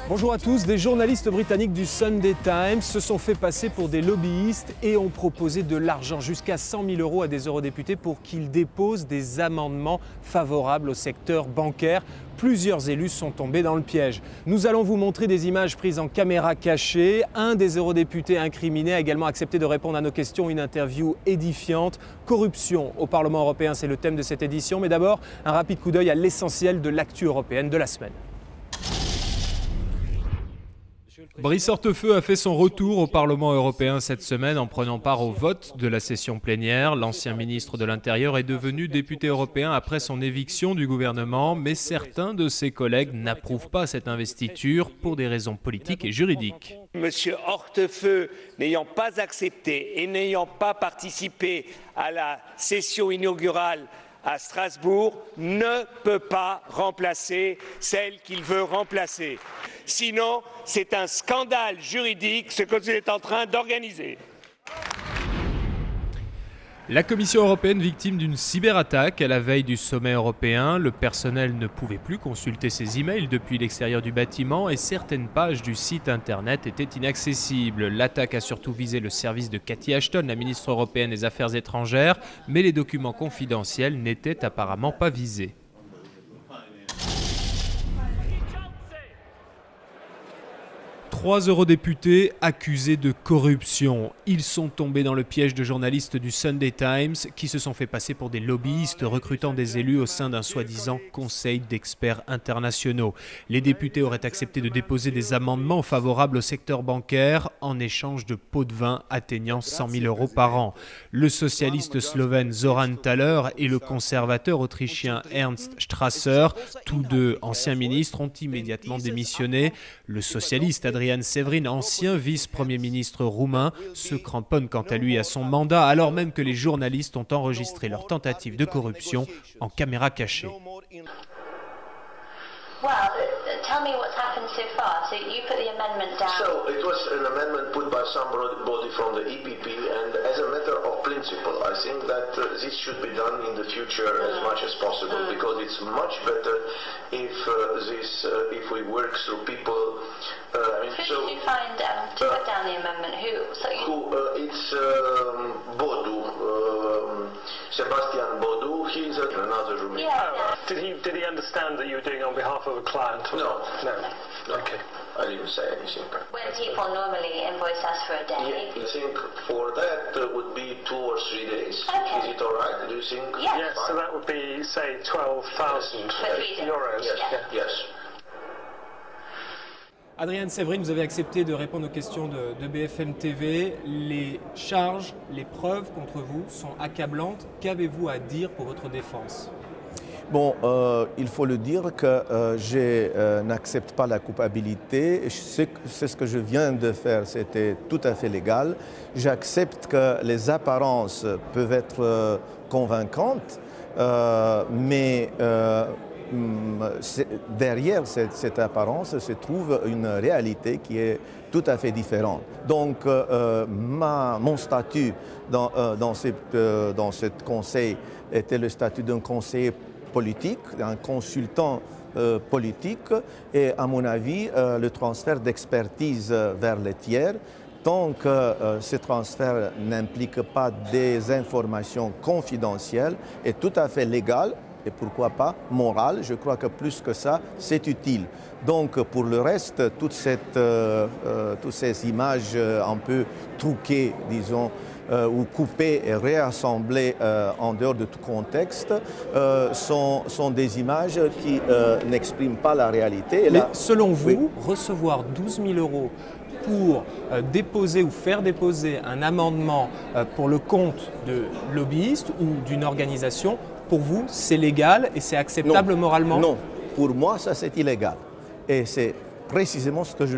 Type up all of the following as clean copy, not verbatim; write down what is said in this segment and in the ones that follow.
Bonjour à tous, des journalistes britanniques du Sunday Times se sont fait passer pour des lobbyistes et ont proposé de l'argent, jusqu'à 100 000 € à des eurodéputés pour qu'ils déposent des amendements favorables au secteur bancaire. Plusieurs élus sont tombés dans le piège. Nous allons vous montrer des images prises en caméra cachée. Un des eurodéputés incriminés a également accepté de répondre à nos questions, une interview édifiante. Corruption au Parlement européen, c'est le thème de cette édition. Mais d'abord, un rapide coup d'œil à l'essentiel de l'actu européenne de la semaine. Brice Hortefeux a fait son retour au Parlement européen cette semaine en prenant part au vote de la session plénière. L'ancien ministre de l'Intérieur est devenu député européen après son éviction du gouvernement, mais certains de ses collègues n'approuvent pas cette investiture pour des raisons politiques et juridiques. Monsieur Hortefeux, n'ayant pas accepté et n'ayant pas participé à la session inaugurale à Strasbourg, ne peut pas remplacer celle qu'il veut remplacer. Sinon, c'est un scandale juridique ce que vous êtes en train d'organiser. La Commission européenne victime d'une cyberattaque à la veille du sommet européen. Le personnel ne pouvait plus consulter ses emails depuis l'extérieur du bâtiment et certaines pages du site internet étaient inaccessibles. L'attaque a surtout visé le service de Cathy Ashton, la ministre européenne des Affaires étrangères, mais les documents confidentiels n'étaient apparemment pas visés. Trois eurodéputés accusés de corruption. Ils sont tombés dans le piège de journalistes du Sunday Times qui se sont fait passer pour des lobbyistes recrutant des élus au sein d'un soi-disant conseil d'experts internationaux. Les députés auraient accepté de déposer des amendements favorables au secteur bancaire en échange de pots de vin atteignant 100 000 € par an. Le socialiste slovène Zoran Thaler et le conservateur autrichien Ernst Strasser, tous deux anciens ministres, ont immédiatement démissionné. Le socialiste Adrian Severin, ancien vice-premier ministre roumain, se cramponne quant à lui à son mandat alors même que les journalistes ont enregistré leur tentative de corruption en caméra cachée. Well, tell me what's happened so far. So you put the amendment down. So it was an amendment put by somebody from the EPP, and as a matter of principle, I think that this should be done in the future as much as possible, because it's much better if we work through people. Who did you find to put down the amendment? It's Bodu, Sebastian Bodu. He's in another room. Yeah. Did he understand that you were doing it on behalf of a client? No. Okay. I didn't say anything. When people normally invoice us for a day. I think for that would be 2 or 3 days. Okay. Is it all right? Do you think? Yes. So that would be, say, 12,000 euros. Yes. Adrian Severin, vous avez accepté de répondre aux questions de BFM TV. Les charges, les preuves contre vous sont accablantes. Qu'avez-vous à dire pour votre défense ? Bon, il faut le dire que je n'accepte pas la culpabilité. C'est ce que je viens de faire, c'était tout à fait légal. J'accepte que les apparences peuvent être convaincantes, mais derrière cette apparence se trouve une réalité qui est tout à fait différente. Donc mon statut dans ce conseil était le statut d'un conseiller politique, d'un consultant politique et à mon avis le transfert d'expertise vers les tiers, tant que ce transfert n'implique pas des informations confidentielles, est tout à fait légal et pourquoi pas moral. Je crois que plus que ça, c'est utile. Donc pour le reste, toutes ces images un peu truquées, disons, ou coupées et réassemblées en dehors de tout contexte, sont des images qui n'expriment pas la réalité. Et mais là, selon vous, recevoir 12 000 € pour déposer ou faire déposer un amendement pour le compte de lobbyistes ou d'une organisation, pour vous, c'est légal et c'est acceptable moralement ? Non, pour moi, ça c'est illégal. Et c'est précisément ce que je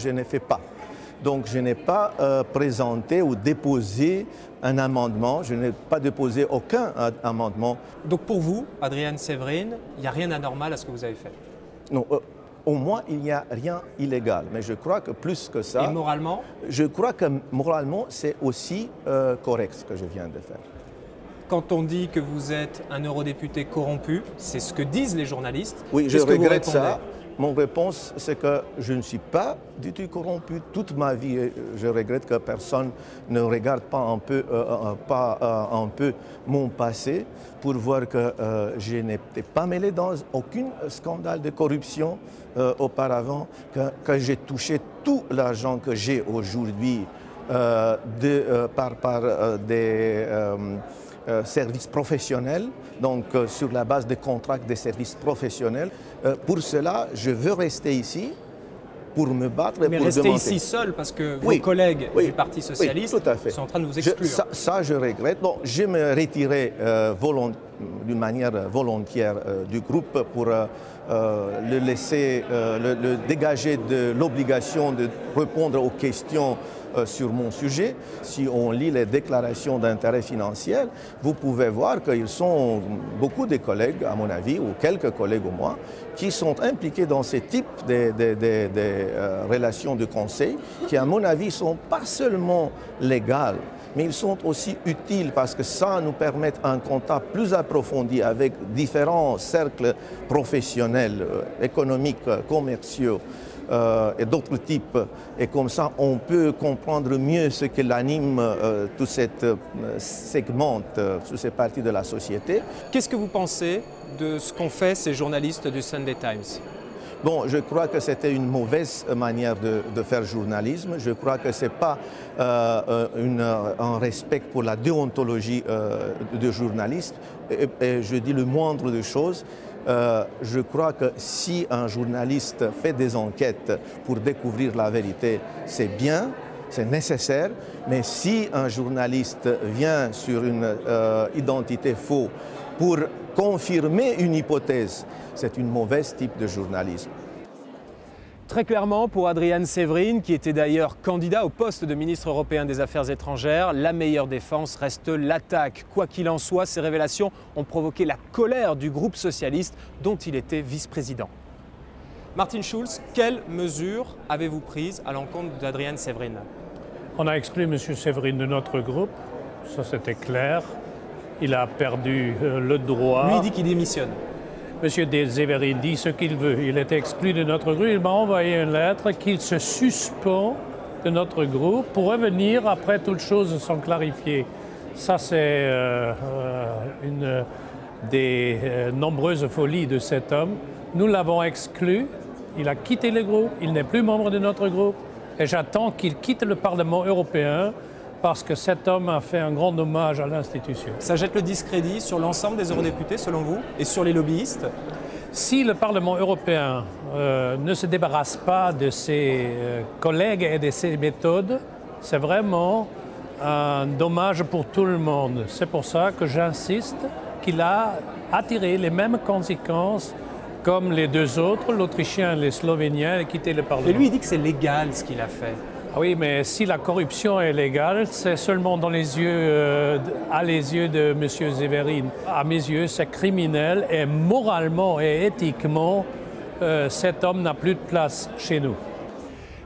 ne fais pas. Donc je n'ai pas présenté ou déposé un amendement, je n'ai pas déposé aucun amendement. Donc pour vous, Adrian Severin, il n'y a rien d'anormal à ce que vous avez fait ? Non, au moins il n'y a rien illégal, mais je crois que plus que ça... Et moralement ? Je crois que moralement c'est aussi correct ce que je viens de faire. Quand on dit que vous êtes un eurodéputé corrompu, c'est ce que disent les journalistes. Oui, je regrette ça. Mon réponse, c'est que je ne suis pas du tout corrompu. Toute ma vie, et je regrette que personne ne regarde pas un peu mon passé pour voir que je n'étais pas mêlé dans aucun scandale de corruption auparavant, que j'ai touché tout l'argent que j'ai aujourd'hui par des services professionnels, donc sur la base des contrats des services professionnels. Pour cela, je veux rester ici pour me battre et pour demander. Mais rester ici seul parce que vos collègues du Parti socialiste sont en train de vous exclure. Ça, je regrette. Bon, je me retirais d'une manière volontaire du groupe pour le laisser, le dégager de l'obligation de répondre aux questions sur mon sujet. Si on lit les déclarations d'intérêt financier, vous pouvez voir qu'ils sont beaucoup de collègues, à mon avis, ou quelques collègues au moins, qui sont impliqués dans ce type de relations de conseil, qui, à mon avis, ne sont pas seulement légales, mais ils sont aussi utiles parce que ça nous permet un contact plus approfondi avec différents cercles professionnels, économiques, commerciaux, et d'autres types. Et comme ça, on peut comprendre mieux ce qui l'anime, tout cette segment, toutes ces parties de la société. Qu'est-ce que vous pensez de ce qu'ont fait ces journalistes du Sunday Times? Bon, je crois que c'était une mauvaise manière de faire journalisme. Je crois que ce n'est pas un respect pour la déontologie du journaliste. Et je dis le moindre des choses. Je crois que si un journaliste fait des enquêtes pour découvrir la vérité, c'est bien, c'est nécessaire. Mais si un journaliste vient sur une identité fausse pour confirmer une hypothèse, c'est une mauvaise type de journalisme. Très clairement, pour Adrian Severin, qui était d'ailleurs candidat au poste de ministre européen des Affaires étrangères, la meilleure défense reste l'attaque. Quoi qu'il en soit, ces révélations ont provoqué la colère du groupe socialiste dont il était vice-président. Martin Schulz, quelles mesures avez-vous prises à l'encontre d'Adrian Severin? On a exclu M. Severin de notre groupe, ça c'était clair. Il a perdu le droit. Lui, il dit qu'il démissionne. Monsieur Severin dit ce qu'il veut. Il est exclu de notre groupe. Il m'a envoyé une lettre qu'il se suspend de notre groupe pour revenir après toutes choses sont clarifiées. Ça, c'est une des nombreuses folies de cet homme. Nous l'avons exclu. Il a quitté le groupe. Il n'est plus membre de notre groupe. Et j'attends qu'il quitte le Parlement européen parce que cet homme a fait un grand hommage à l'institution. Ça jette le discrédit sur l'ensemble des eurodéputés, selon vous, et sur les lobbyistes? Si le Parlement européen ne se débarrasse pas de ses collègues et de ses méthodes, c'est vraiment un dommage pour tout le monde. C'est pour ça que j'insiste qu'il a attiré les mêmes conséquences comme les deux autres, l'Autrichien et le Slovénien, et quitté le Parlement. Et lui, il dit que c'est légal ce qu'il a fait. Ah oui, mais si la corruption est légale, c'est seulement dans les yeux, à les yeux de M. Severin. À mes yeux, c'est criminel et moralement et éthiquement, cet homme n'a plus de place chez nous.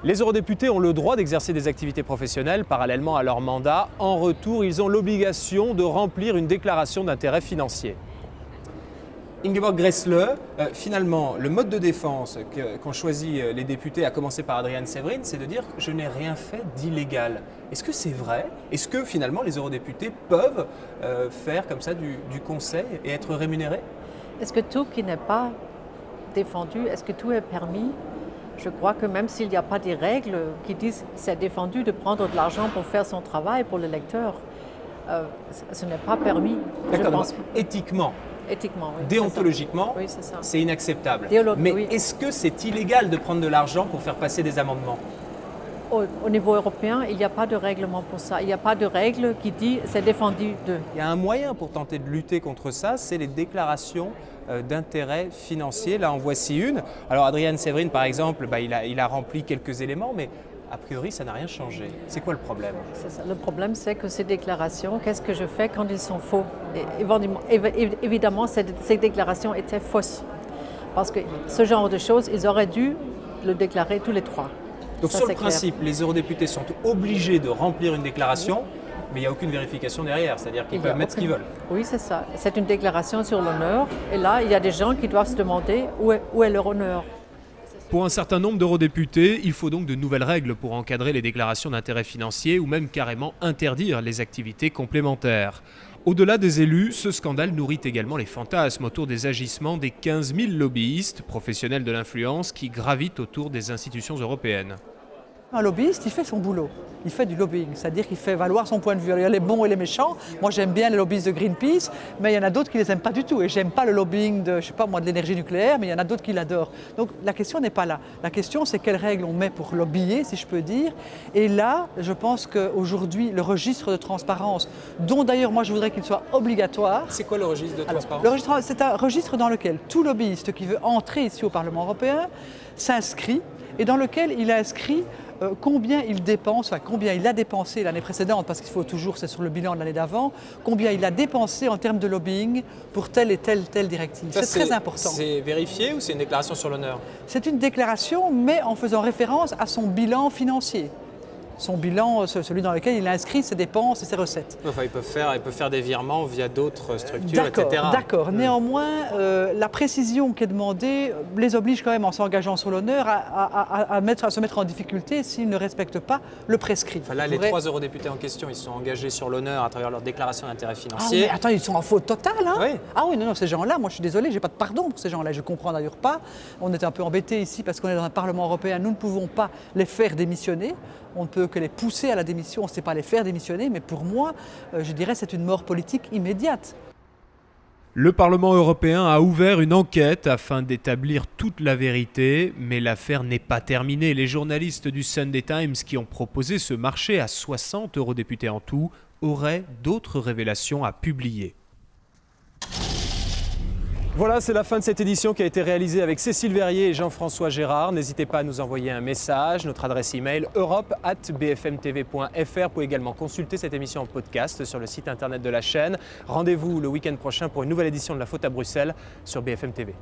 Les eurodéputés ont le droit d'exercer des activités professionnelles parallèlement à leur mandat. En retour, ils ont l'obligation de remplir une déclaration d'intérêt financier. Ingeborg Gressle, finalement, le mode de défense qu'ont choisi les députés, à commencer par Adrian Severin, c'est de dire « je n'ai rien fait d'illégal ». Est-ce que c'est vrai? Est-ce que finalement les eurodéputés peuvent faire comme ça du conseil et être rémunérés? Est-ce que tout qui n'est pas défendu, est-ce que tout est permis? Je crois que même s'il n'y a pas des règles qui disent que c'est défendu de prendre de l'argent pour faire son travail pour le lecteur, ce n'est pas permis. D'accord, éthiquement. Éthiquement, oui. Déontologiquement, oui, c'est inacceptable. Mais oui. Est-ce que c'est illégal de prendre de l'argent pour faire passer des amendements? Au niveau européen, il n'y a pas de règlement pour ça. Il n'y a pas de règle qui dit c'est défendu de. Il y a un moyen pour tenter de lutter contre ça, c'est les déclarations d'intérêt financier. Là, en voici une. Alors, Adrian Severin, par exemple, il a rempli quelques éléments, mais a priori, ça n'a rien changé. C'est quoi le problème? C'est ça. Le problème, c'est que ces déclarations, qu'est-ce que je fais quand ils sont faux? Évidemment, ces déclarations étaient fausses. Parce que ce genre de choses, ils auraient dû le déclarer tous les trois. Donc ça, sur le principe, les eurodéputés sont obligés de remplir une déclaration, mais il n'y a aucune vérification derrière, c'est-à-dire qu'ils peuvent mettre ce qu'ils veulent. Oui, c'est ça. C'est une déclaration sur l'honneur. Et là, il y a des gens qui doivent se demander où est leur honneur. Pour un certain nombre d'eurodéputés, il faut donc de nouvelles règles pour encadrer les déclarations d'intérêts financiers ou même carrément interdire les activités complémentaires. Au-delà des élus, ce scandale nourrit également les fantasmes autour des agissements des 15 000 lobbyistes, professionnels de l'influence, qui gravitent autour des institutions européennes. Un lobbyiste, il fait son boulot, il fait du lobbying, c'est-à-dire qu'il fait valoir son point de vue. Il y a les bons et les méchants. Moi j'aime bien les lobbyistes de Greenpeace, mais il y en a d'autres qui ne les aiment pas du tout. Et j'aime pas le lobbying de, je sais pas moi, de l'énergie nucléaire, mais il y en a d'autres qui l'adorent. Donc la question n'est pas là. La question c'est quelles règles on met pour lobbyer, si je peux dire. Et là, je pense qu'aujourd'hui, le registre de transparence, dont d'ailleurs moi je voudrais qu'il soit obligatoire. C'est quoi le registre de transparence? Le registre, c'est un registre dans lequel tout lobbyiste qui veut entrer ici au Parlement européen s'inscrit et dans lequel il inscrit combien il dépense, enfin combien il a dépensé l'année précédente, parce qu'il faut toujours, c'est sur le bilan de l'année d'avant, combien il a dépensé en termes de lobbying pour telle et telle directive. C'est très important. C'est vérifié ou c'est une déclaration sur l'honneur? C'est une déclaration, mais en faisant référence à son bilan financier. Son bilan, celui dans lequel il a inscrit ses dépenses et ses recettes. Enfin, il peut faire des virements via d'autres structures, etc. D'accord. Néanmoins, la précision qui est demandée les oblige quand même, en s'engageant sur l'honneur, à se mettre en difficulté s'ils ne respectent pas le prescrit. Enfin, là, les 3 eurodéputés en question, ils sont engagés sur l'honneur à travers leur déclaration d'intérêt financier. Ah, mais attends, ils sont en faute totale, hein? Oui. Ah oui, non, ces gens-là, moi je suis désolé, j'ai pas de pardon pour ces gens-là. Je comprends d'ailleurs pas. On est un peu embêtés ici parce qu'on est dans un Parlement européen. Nous ne pouvons pas les faire démissionner. On ne peut que les pousser à la démission, on ne sait pas les faire démissionner, mais pour moi, je dirais c'est une mort politique immédiate. Le Parlement européen a ouvert une enquête afin d'établir toute la vérité, mais l'affaire n'est pas terminée. Les journalistes du Sunday Times qui ont proposé ce marché à 60 eurodéputés en tout auraient d'autres révélations à publier. Voilà, c'est la fin de cette édition qui a été réalisée avec Cécile Verrier et Jean-François Gérard. N'hésitez pas à nous envoyer un message. Notre adresse email europe@bfmtv.fr. Vous pouvez également consulter cette émission en podcast sur le site internet de la chaîne. Rendez-vous le week-end prochain pour une nouvelle édition de La Faute à Bruxelles sur BFM TV.